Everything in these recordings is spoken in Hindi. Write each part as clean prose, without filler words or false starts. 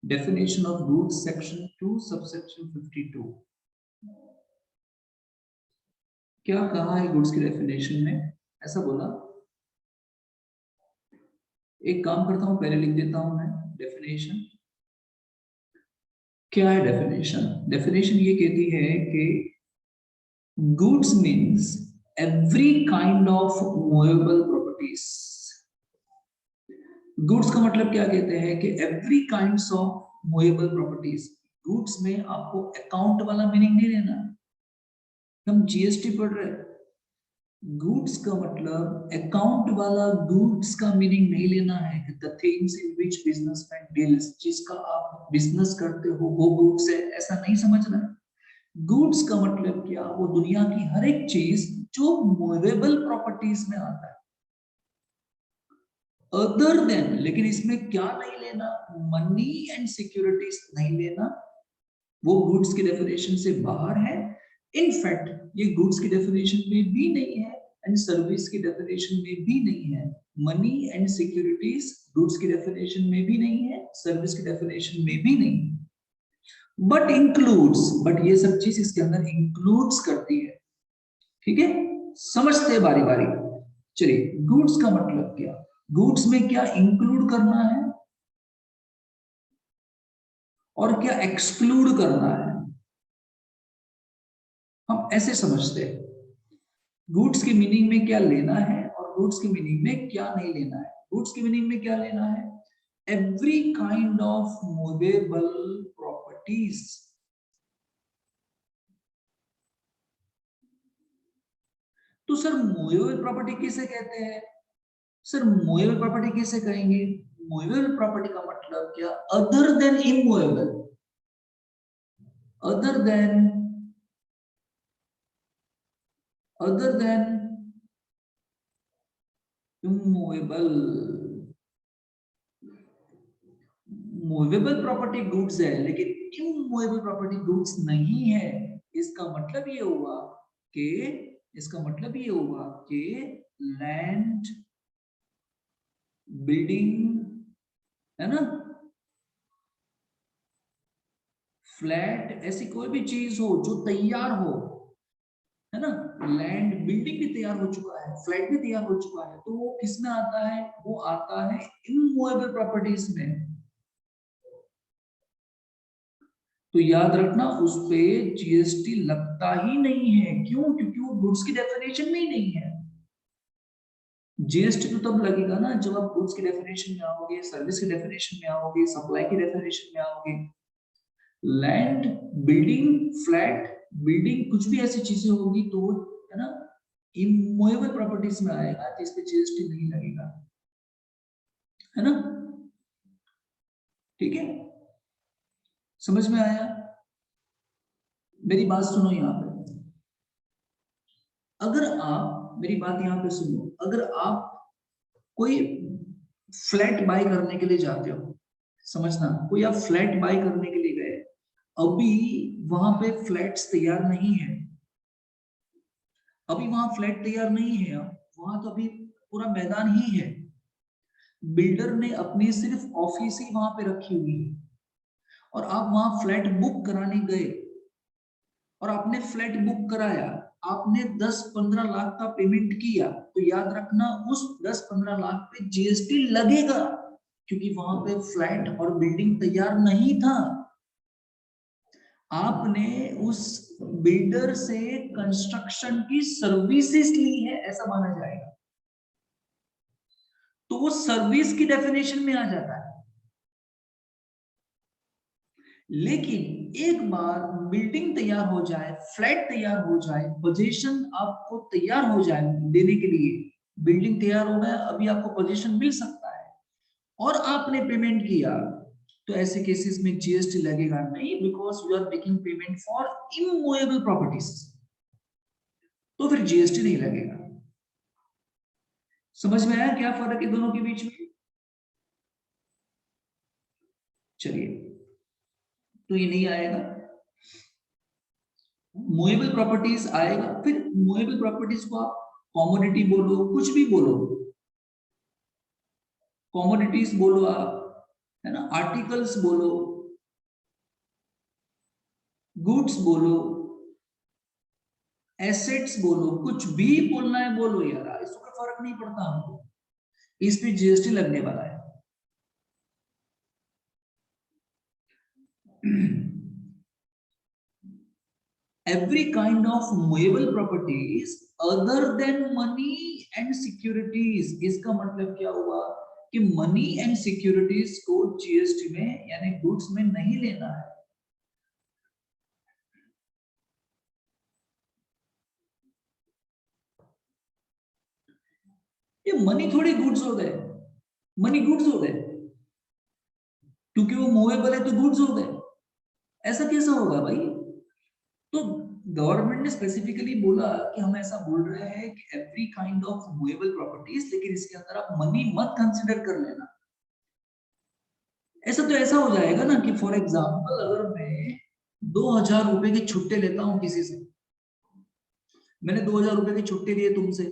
Definition of goods section 2 subsection 52। क्या कहा है गुड्स की डेफिनेशन में? ऐसा बोला, एक काम करता हूं, पहले लिख देता हूं मैं डेफिनेशन। क्या है डेफिनेशन? डेफिनेशन ये कहती है कि goods means every kind of movable properties. Goods का मतलब क्या कहते हैं कि every kinds of movable properties. Goods में आपको अकाउंट वाला मीनिंग नहीं लेना। हम जीएसटी पढ़ रहे हैं, गुड्स का मतलब अकाउंट वाला गुड्स का मीनिंग नहीं लेना है कि the things in which businessman deals, जिसका आप बिजनेस करते हो वो गुड्स है, ऐसा नहीं समझना। गुड्स का मतलब क्या? वो दुनिया की हर एक चीज जो मूवेबल प्रॉपर्टीज में आता है। अदर देन, लेकिन इसमें क्या नहीं लेना? मनी एंड सिक्योरिटीज नहीं लेना, वो गुड्स की डेफिनेशन से बाहर है। इनफैक्ट ये गुड्स की डेफिनेशन में भी नहीं है एंड सर्विस की डेफिनेशन में भी नहीं है। मनी एंड सिक्योरिटीज गुड्स की डेफिनेशन में भी नहीं है, सर्विस की डेफिनेशन में भी नहीं है। बट इंक्लूड्स, बट ये सब चीज इसके अंदर इंक्लूड्स करती है। ठीक है, समझते हैं बारी बारी। चलिए, गुड्स का मतलब क्या? गुड्स में क्या इंक्लूड करना है और क्या एक्सक्लूड करना है, हम ऐसे समझते हैं। गुड्स की मीनिंग में क्या लेना है और गुड्स की मीनिंग में क्या नहीं लेना है। गुड्स की मीनिंग में क्या लेना है? Every kind of movable properties. तो सर मूवेबल प्रॉपर्टी किसे कहते हैं? सर मूवेबल प्रॉपर्टी किसे कहेंगे? मूवेबल प्रॉपर्टी का मतलब क्या? Other than immovable, other than immovable. Movable property goods है लेकिन इमूवेबल प्रॉपर्टी गुड्स नहीं है। इसका मतलब ये हुआ कि लैंड, बिल्डिंग, है ना, फ्लैट, ऐसी कोई भी चीज हो जो तैयार हो, है ना, लैंड बिल्डिंग भी तैयार हो चुका है, फ्लैट भी तैयार हो चुका है, तो वो किसमें आता है? वो आता है इमूवेबल प्रॉपर्टीज में। तो याद रखना, उस पे जीएसटी लगता ही नहीं है। क्यों? क्योंकि वो गुड्स की डेफिनेशन में ही नहीं है। जीएसटी तो तब लगेगा ना जब आप गुड्स की डेफिनेशन में आओगे, सर्विस की डेफिनेशन में आओगे, सप्लाई की डेफिनेशन में आओगे। लैंड, बिल्डिंग, फ्लैट, बिल्डिंग, कुछ भी ऐसी चीजें होगी तो, है ना, इमूवेबल प्रॉपर्टीज में आएगा जिस पे जीएसटी नहीं लगेगा, है ना। ठीक है, समझ में आया? मेरी बात सुनो यहाँ पे। अगर आप मेरी बात यहाँ पे सुनो, अगर आप कोई फ्लैट बाय करने के लिए जाते हो, समझना, कोई आप फ्लैट बाय करने के लिए गए, अभी वहां पे फ्लैट्स तैयार नहीं है, अभी वहां फ्लैट तैयार नहीं है, वहां तो अभी पूरा मैदान ही है। बिल्डर ने अपनी सिर्फ ऑफिस ही वहां पे रखी हुई है और आप वहां फ्लैट बुक कराने गए और आपने फ्लैट बुक कराया, आपने 10-15 लाख का पेमेंट किया, तो याद रखना उस 10-15 लाख पे जीएसटी लगेगा क्योंकि वहां पे फ्लैट और बिल्डिंग तैयार नहीं था। आपने उस बिल्डर से कंस्ट्रक्शन की सर्विसेज ली है, ऐसा माना जाएगा, तो वो सर्विस की डेफिनेशन में आ जाता है। लेकिन एक बार बिल्डिंग तैयार हो जाए, फ्लैट तैयार हो जाए, पोजीशन आपको तैयार हो जाए देने के लिए, बिल्डिंग तैयार हो गया, अभी आपको पोजीशन मिल सकता है और आपने पेमेंट किया, तो ऐसे केसेस में जीएसटी लगेगा नहीं, because you are making payment for immovable properties, तो फिर जीएसटी नहीं लगेगा। समझ में आया क्या फर्क है दोनों के बीच में? चलिए, तो ये नहीं आएगा, मूवेबल प्रॉपर्टीज आएगा। फिर मूवेबल प्रॉपर्टीज को आप कॉमोडिटी बोलो, कुछ भी बोलो, कॉमोडिटीज बोलो आप, है ना, आर्टिकल्स बोलो, गुड्स बोलो, एसेट्स बोलो, कुछ भी बोलना है बोलो यार, इसको कोई फर्क नहीं पड़ता हमको, इस पे जीएसटी लगने वाला है। Every kind of movable properties other than money and securities, इसका मतलब क्या हुआ कि मनी एंड सिक्योरिटीज को जीएसटी में यानी गुड्स में नहीं लेना है। ये मनी थोड़ी गुड्स हो गए, मनी गुड्स हो गए, क्योंकि वो मूवेबल है तो गुड्स हो गए, ऐसा कैसा होगा भाई? तो गवर्नमेंट ने स्पेसिफिकली बोला कि हम ऐसा बोल रहे हैं कि every kind of movable properties, लेकिन इसके अंदर आप मनी मत कंसिडर कर लेना। ऐसा तो ऐसा हो जाएगा ना कि फॉर एग्जांपल अगर मैं 2000 रुपए की छुट्टे लेता हूं किसी से, मैंने 2000 रुपए की छुट्टी लिए तुमसे,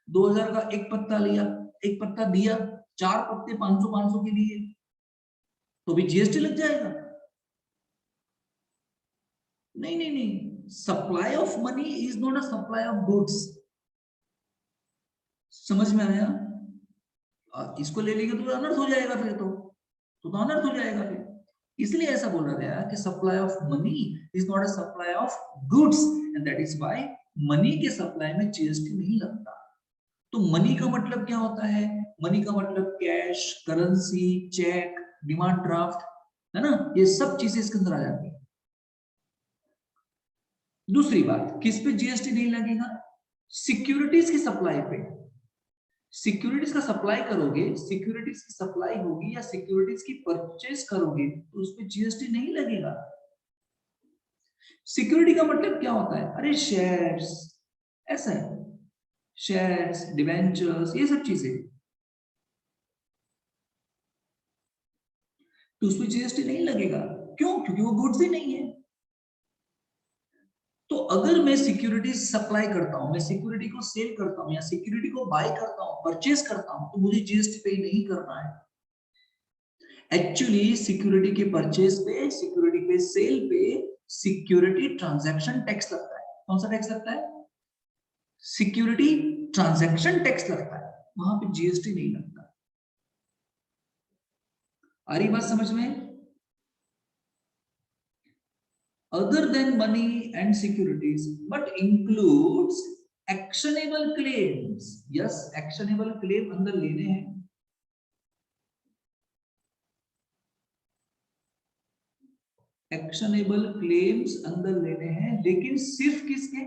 2000 का एक पत्ता लिया, एक पत्ता दिया, 4 पत्ते 500 500 के लिए, तो भी जीएसटी लग जाएगा? नहीं नहीं नहीं, supply of money is not a supply of goods. समझ में आया? इसको ले लेंगे तो अनर्थ हो जाएगा, फिर तो अनर्थ हो जाएगा फिर। इसलिए ऐसा बोला गया कि supply of money is not a supply of goods, and that is why money के सप्लाई में जीएसटी नहीं लगता। तो मनी का मतलब क्या होता है? मनी का मतलब cash, currency, cheque, demand draft, है ना, ये सब चीजें इसके अंदर आ जाती है। दूसरी बात, किस पे जीएसटी नहीं लगेगा? सिक्योरिटीज की सप्लाई पे। सिक्योरिटीज का सप्लाई करोगे, सिक्योरिटीज की सप्लाई होगी या सिक्योरिटीज की परचेज करोगे तो उस पर जीएसटी नहीं लगेगा। सिक्योरिटी का मतलब क्या होता है? अरे शेयर्स, ऐसा है, शेयर्स, डिवेंचर्स, ये सब चीजें, तो उसमें जीएसटी नहीं लगेगा। क्यों? क्योंकि वो गुड्स ही नहीं है। तो अगर मैं सिक्योरिटी सप्लाई करता हूं, मैं सिक्योरिटी को सेल करता हूं या सिक्योरिटी को बाय करता हूं, परचेज करता हूं, तो मुझे जीएसटी पे नहीं करना है। एक्चुअली सिक्योरिटी के परचेज पे, सिक्योरिटी पे सेल पे सिक्योरिटी ट्रांजैक्शन टैक्स लगता है। कौन सा टैक्स लगता है? सिक्योरिटी ट्रांजैक्शन टैक्स लगता है, वहां पे जीएसटी नहीं लगता। आ रही बात समझ में? other than money and securities but includes actionable claims। yes, actionable claim अंदर लेने हैं, एक्शनेबल क्लेम्स अंदर लेने हैं, लेकिन सिर्फ किसके?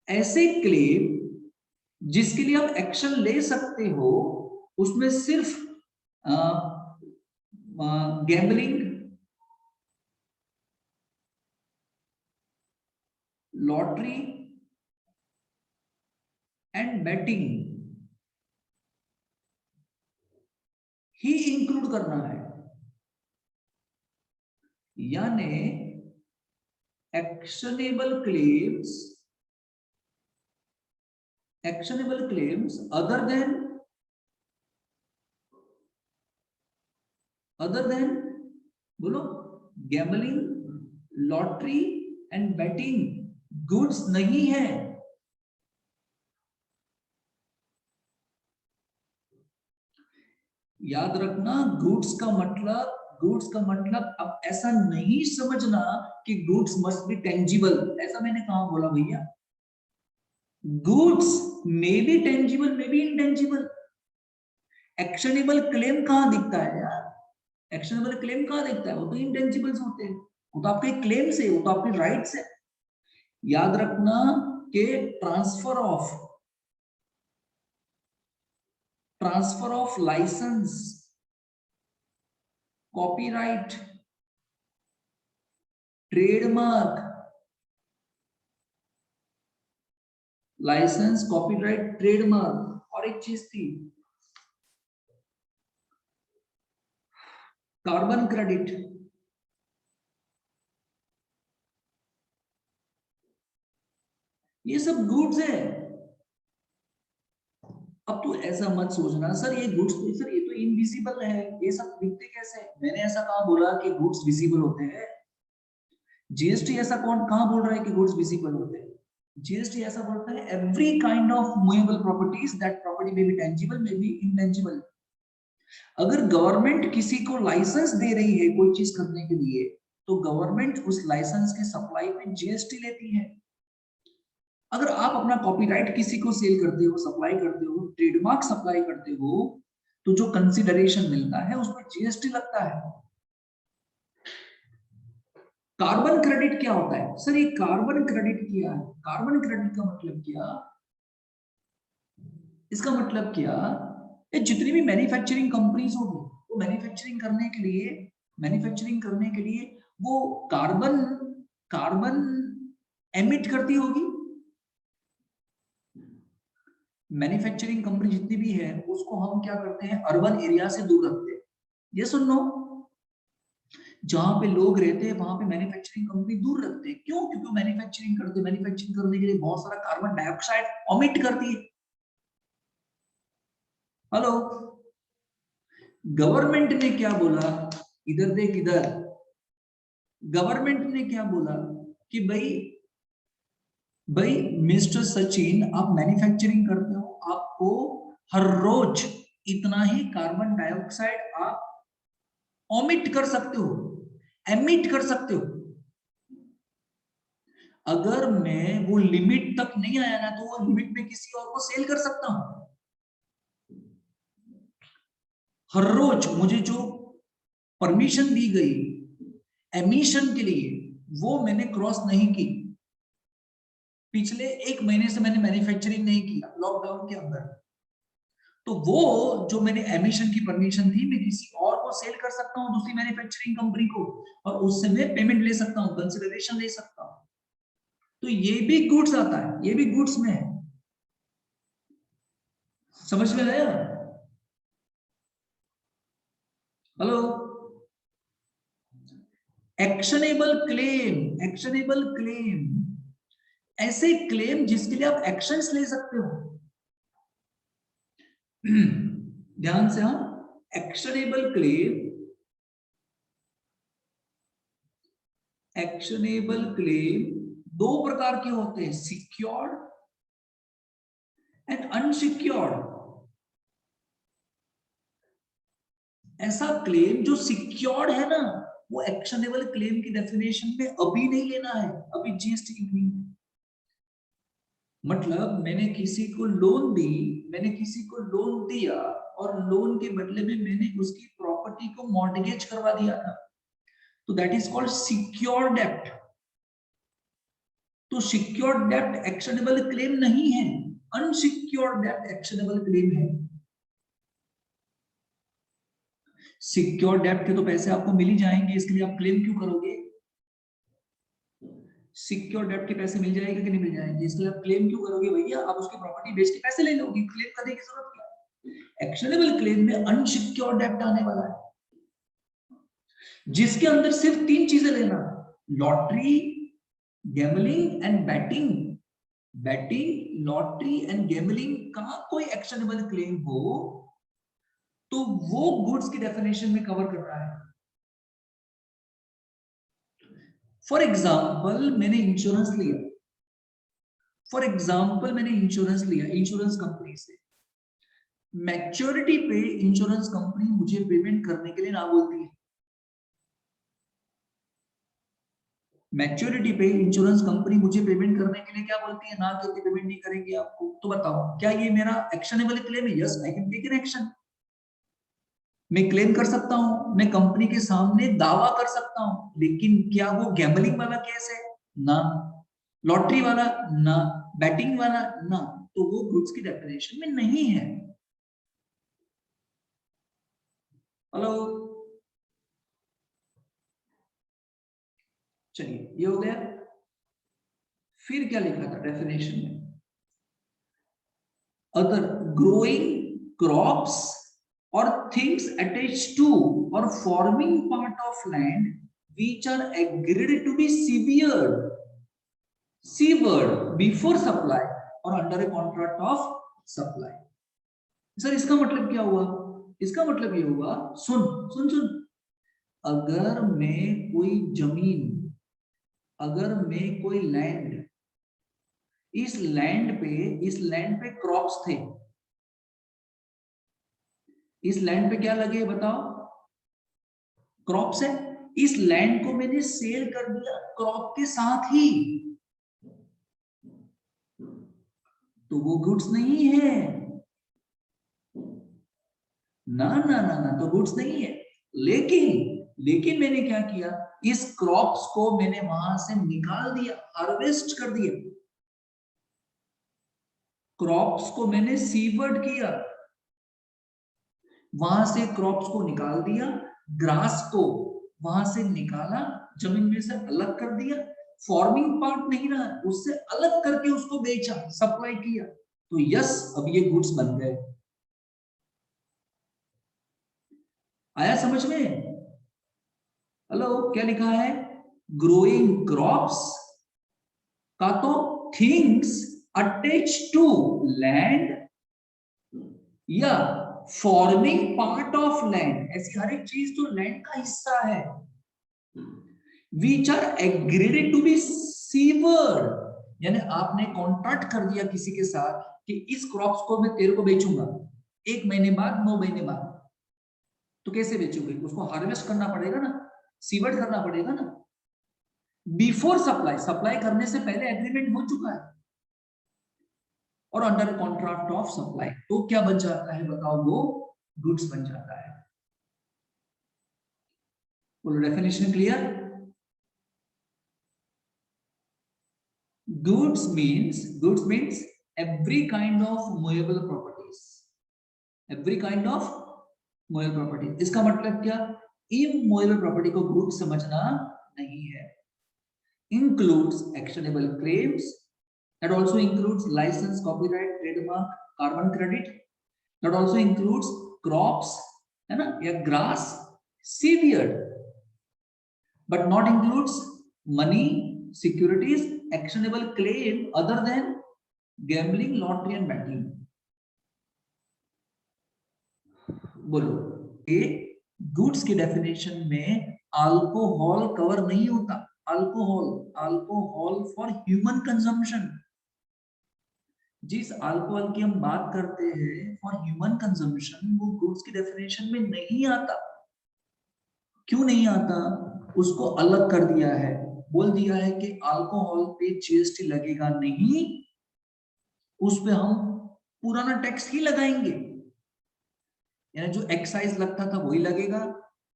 ऐसे क्लेम जिसके लिए आप एक्शन ले सकते हो, उसमें सिर्फ gambling, lottery and batting he include करना है। यानी actionable claims, actionable claims other than बोलो, gambling, lottery and batting goods नहीं है। याद रखना, गुड्स का मतलब अब ऐसा नहीं समझना कि गुड्स मस्ट बी टेंजिबल, ऐसा मैंने कहा बोला भैया? Goods may be tangible, may be intangible. Actionable claim कहां दिखता है यार? एक्शनेबल क्लेम कहां दिखता है? वो तो इंटेंजिबल्स होते हैं, वो तो आपके क्लेम्स है, वो तो आपके राइट्स है। याद रखना कि transfer of licence, copyright, trademark, licence, copyright, trademark, और एक चीज थी, कार्बन क्रेडिट। ये सब गुड्स है। अब तू ऐसा मत सोचना सर ये गुड्स तो सर ये तो इनविजिबल है, ये सब दिखते कैसे? मैंने ऐसा कहाँ बोला कि गुड्स विजिबल होते हैं? जीएसटी ऐसा कहाँ बोल रहा है कि गुड्स विजिबल होते हैं? जीएसटी ऐसा बोलता है every kind of movable properties, that property may be tangible may be intangible. अगर गवर्नमेंट किसी को लाइसेंस दे रही है कोई चीज करने के लिए, तो गवर्नमेंट उस लाइसेंस के सप्लाई पे जीएसटी लेती है। अगर आप अपना कॉपीराइट किसी को सेल करते हो, सप्लाई करते हो, ट्रेडमार्क सप्लाई करते हो, तो जो कंसिडरेशन मिलता है उसमें जीएसटी लगता है। कार्बन क्रेडिट क्या होता है? सर ये कार्बन क्रेडिट क्या है? कार्बन क्रेडिट का मतलब क्या? इसका मतलब क्या? ये जितनी भी मैन्युफैक्चरिंग कंपनीज होगी, वो मैन्युफैक्चरिंग करने के लिए वो कार्बन एमिट करती होगी। मैन्युफैक्चरिंग कंपनी जितनी भी है उसको हम क्या करते हैं, अर्बन एरिया से दूर रखते हैं। ये सुन लो, जहां पे लोग रहते हैं वहां पे मैन्युफैक्चरिंग कंपनी दूर रखते हैं। क्यों? क्योंकि मैन्युफैक्चरिंग करने के लिए बहुत सारा कार्बन डाइऑक्साइड ओमिट करती है। हेलो, गवर्नमेंट ने क्या बोला? इधर देख, इधर गवर्नमेंट ने क्या बोला कि भाई मिस्टर सचिन, आप मैन्युफैक्चरिंग करते हो, आपको हर रोज इतना ही कार्बन डाइऑक्साइड आप ओमिट कर सकते हो, एमिट कर सकते हो। अगर मैं वो लिमिट तक नहीं आया ना, तो वो लिमिट में किसी और को सेल कर सकता हूं। हर रोज मुझे जो परमिशन दी गई एमिशन के लिए, वो मैंने क्रॉस नहीं की। पिछले 1 महीने से मैंने मैन्युफैक्चरिंग नहीं किया लॉकडाउन के अंदर, तो वो जो मैंने एमिशन की परमिशन थी, मैं किसी और को सेल कर सकता हूं, दूसरी मैन्युफैक्चरिंग कंपनी को, और उससे मैं पेमेंट ले सकता हूं, कंसिडरेशन ले सकता हूं। तो ये भी गुड्स आता है, ये भी गुड्स में है। समझ में आया? हेलो, एक्शनेबल क्लेम ऐसे क्लेम जिसके लिए आप एक्शंस ले सकते हो। ध्यान से, हाँ, एक्शनेबल क्लेम 2 प्रकार के होते हैं, सिक्योर्ड एंड अनसिक्योर्ड। ऐसा क्लेम जो सिक्योर्ड है ना, वो एक्शनेबल क्लेम की डेफिनेशन में अभी नहीं लेना है, अभी जीएसटी की नहीं है। मतलब मैंने किसी को लोन दिया, और लोन के बदले में मैंने उसकी प्रॉपर्टी को मॉर्टगेज करवा दिया था, तो दैट इज कॉल्ड सिक्योर्ड डेब्ट। तो सिक्योर्ड डेब्ट एक्शनेबल क्लेम नहीं है, अनसिक्योर्ड डेब्ट एक्शनेबल क्लेम है। सिक्योर्ड डेब्ट के तो पैसे आपको मिल ही जाएंगे, इसके लिए आप क्लेम क्यों करोगे? सिक्योर डेब्ट के पैसे मिल जाएंगे कि नहीं मिल जाएंगे, इसके लिए आप क्लेम क्यों करोगे भैया? आप उसकी प्रॉपर्टी बेच के पैसे ले लोगे, क्लेम करने की जरूरत क्या है? एक्शनेबल क्लेम में अनसिक्योर डेब्ट आने वाला है, जिसके अंदर सिर्फ 3 चीजें लेना, lottery, gambling and batting, lottery and gambling का कोई एक्शनेबल क्लेम हो, तो वो गुड्स की डेफिनेशन में कवर कर रहा है। फॉर एग्जाम्पल मैंने इंश्योरेंस लिया, इंश्योरेंस कंपनी से। मैच्योरिटी पे इंश्योरेंस कंपनी मुझे पेमेंट करने के लिए ना बोलती है। मैच्योरिटी पे इंश्योरेंस कंपनी मुझे पेमेंट करने के लिए क्या बोलती है? ना करके पेमेंट नहीं करेंगे आपको। तो बताओ, क्या ये मेरा एक्शनेबल क्लेम है? Yes, I can take an action. मैं क्लेम कर सकता हूं, मैं कंपनी के सामने दावा कर सकता हूं, लेकिन क्या वो गैम्बलिंग वाला केस है? ना। लॉटरी वाला? ना। बैटिंग वाला? ना। तो वो गुड्स की डेफिनेशन में नहीं है। हेलो, चलिए ये हो गया। फिर क्या लिखा था डेफिनेशन में? Other growing crops or things attached to or forming part of land which are agreed to be severed before supply or under a contract of supply. Sir इसका मतलब क्या हुआ? इसका मतलब ये हुआ, सुन सुन सुन, अगर मैं कोई जमीन, अगर मैं कोई लैंड, इस लैंड पे क्रॉप्स थे, इस लैंड पे क्या लगे बताओ? क्रॉप्स है। इस लैंड को मैंने सेल कर दिया क्रॉप के साथ ही, तो वो गुड्स नहीं है ना ना ना ना, तो गुड्स नहीं है। लेकिन मैंने क्या किया, इस क्रॉप्स को मैंने वहां से निकाल दिया, हार्वेस्ट कर दिया, क्रॉप्स को मैंने सीवर्ड किया, वहां से क्रॉप्स को निकाल दिया, ग्रास को वहां से निकाला, जमीन में से अलग कर दिया, फॉर्मिंग पार्ट नहीं रहा, उससे अलग करके उसको बेचा, सप्लाई किया, तो यस अब ये गुड्स बन गए। आया समझ में? हेलो, क्या लिखा है? ग्रोइंग क्रॉप्स का तो थिंग्स अटैच टू लैंड या फॉर्मिंग पार्ट ऑफ लैंड, ऐसी हर एक चीज जो लैंड का हिस्सा है, which are agreed to be severed, यानी आपने कॉन्ट्रैक्ट कर दिया किसी के साथ कि इस क्रॉप्स को मैं तेरे को बेचूंगा 1 महीने बाद, 9 महीने बाद, तो कैसे बेचोगे? उसको हार्वेस्ट करना पड़ेगा ना, सीवर्ड करना पड़ेगा ना। बिफोर सप्लाई, सप्लाई करने से पहले एग्रीमेंट हो चुका है, और अंडर कॉन्ट्रैक्ट ऑफ सप्लाई, तो क्या बन जाता है बताओ? वो गुड्स बन जाता है। बोलो, definition clear? Goods means every kind of movable properties, every kind of movable property। इसका मतलब क्या? इमूवेबल प्रॉपर्टी को गुड समझना नहीं है। Includes actionable claims, that also includes license, copyright, trademark, carbon credit, that also includes crops, है ना, या grass, severed, but not includes money, securities, actionable claim other than gambling, lottery and betting। बोलो, ये गुड्स की डेफिनेशन में अल्कोहल कवर नहीं होता। अल्कोहल फॉर ह्यूमन कंजम्पशन, जिस अल्कोहल की हम बात करते हैं फॉर ह्यूमन कंजम्पशन, वो गुड्स की डेफिनेशन में नहीं आता। क्यों नहीं आता? उसको अलग कर दिया है, बोल दिया है कि अल्कोहल पे जीएसटी लगेगा नहीं, उस पे हम पुराना टैक्स ही लगाएंगे, यानी जो एक्साइज लगता था वही लगेगा,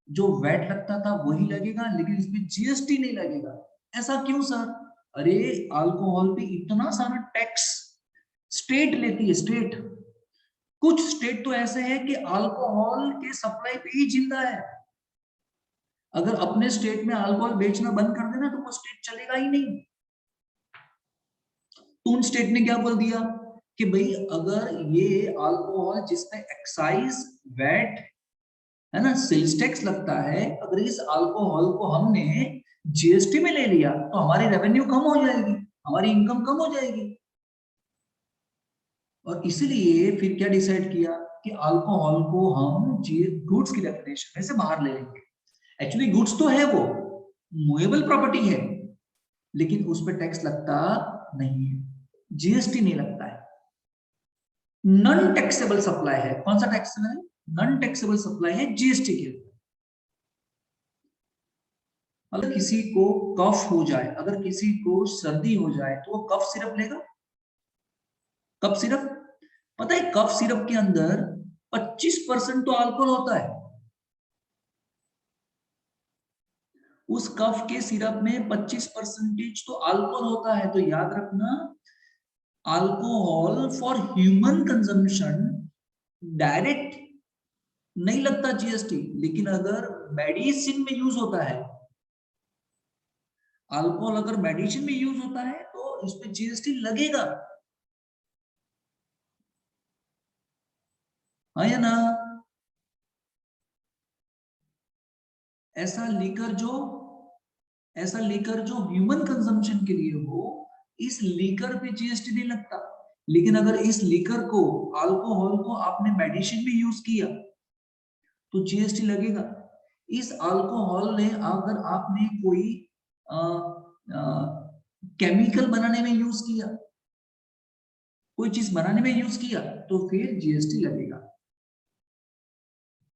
जो वैट लगता था वही लगेगा, लेकिन इसमें जीएसटी नहीं लगेगा। ऐसा क्यों सर? अरे अल्कोहल पे इतना सारा टैक्स स्टेट लेती है, स्टेट, कुछ स्टेट तो ऐसे हैं कि अल्कोहल के सप्लाई पे ही जिंदा है। अगर अपने स्टेट में अल्कोहल बेचना बंद कर देना तो वो स्टेट चलेगा ही नहीं। तो उन स्टेट ने क्या बोल दिया कि भाई अगर ये अल्कोहल जिसमें एक्साइज, वैट, है ना, सेल्स टैक्स लगता है, अगर इस अल्कोहल को हमने जीएसटी में ले लिया तो हमारी रेवेन्यू कम हो जाएगी, हमारी इनकम कम हो जाएगी। और इसलिए फिर क्या डिसाइड किया कि अल्कोहल को हम गुड्स की डेफिनेशन में से बाहर ले लेंगे। एक्चुअली गुड्स तो है, वो मूवेबल प्रॉपर्टी है, लेकिन उस पर टैक्स लगता नहीं है, जीएसटी नहीं लगता है। नॉन टैक्सेबल सप्लाई है। कौन सा टैक्स है? नॉन टैक्सेबल सप्लाई है जीएसटी के। अगर किसी को कफ हो जाए, अगर किसी को सर्दी हो जाए, तो वो कफ सिरप लेगा? कफ सिरप, पता है कफ सिरप के अंदर 25% तो अल्कोहल होता है। उस कफ के सिरप में 25% तो अल्कोहल होता है। तो याद रखना, alcohol for human consumption direct नहीं लगता जीएसटी, लेकिन अगर मेडिसिन में यूज होता है, अल्कोहल अगर मेडिसिन में यूज होता है तो इस पे जीएसटी लगेगा। हाँ या ना? ऐसा लीकर जो ह्यूमन कंजम्पशन के लिए हो, इस लीकर पे जीएसटी नहीं लगता। लेकिन अगर इस लिकर को, अल्कोहल को आपने मेडिसिन में यूज किया तो जीएसटी लगेगा। इस अल्कोहल ने अगर आपने कोई केमिकल बनाने में यूज किया, कोई चीज बनाने में यूज किया, तो फिर जीएसटी लगेगा।